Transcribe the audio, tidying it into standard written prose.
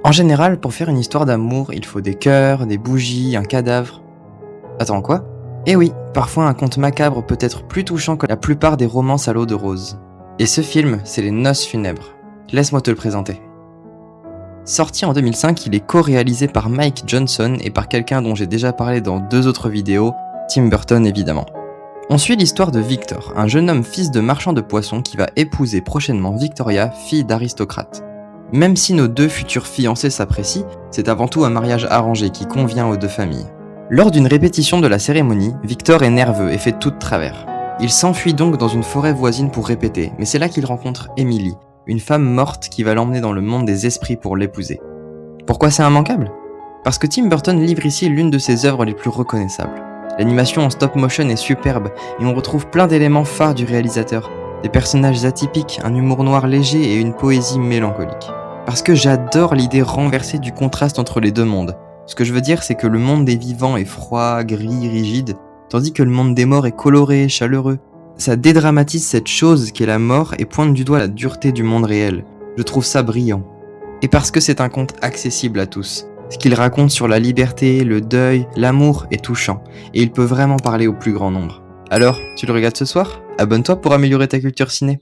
En général, pour faire une histoire d'amour, il faut des cœurs, des bougies, un cadavre. Attends, quoi? Eh oui, parfois un conte macabre peut être plus touchant que la plupart des romances à l'eau de rose. Et ce film, c'est Les Noces funèbres. Laisse-moi te le présenter. Sorti en 2005, il est co-réalisé par Mike Johnson et par quelqu'un dont j'ai déjà parlé dans 2 autres vidéos, Tim Burton évidemment. On suit l'histoire de Victor, un jeune homme fils de marchand de poissons qui va épouser prochainement Victoria, fille d'aristocrate. Même si nos 2 futurs fiancés s'apprécient, c'est avant tout un mariage arrangé qui convient aux 2 familles. Lors d'une répétition de la cérémonie, Victor est nerveux et fait tout de travers. Il s'enfuit donc dans une forêt voisine pour répéter, mais c'est là qu'il rencontre Emily, une femme morte qui va l'emmener dans le monde des esprits pour l'épouser. Pourquoi c'est immanquable? Parce que Tim Burton livre ici l'une de ses œuvres les plus reconnaissables. L'animation en stop motion est superbe et on retrouve plein d'éléments phares du réalisateur, des personnages atypiques, un humour noir léger et une poésie mélancolique. Parce que j'adore l'idée renversée du contraste entre les 2 mondes. Ce que je veux dire, c'est que le monde des vivants est froid, gris, rigide, tandis que le monde des morts est coloré, chaleureux. Ça dédramatise cette chose qu'est la mort et pointe du doigt la dureté du monde réel. Je trouve ça brillant. Et parce que c'est un conte accessible à tous. Ce qu'il raconte sur la liberté, le deuil, l'amour est touchant, et il peut vraiment parler au plus grand nombre. Alors, tu le regardes ce soir? Abonne-toi pour améliorer ta culture ciné.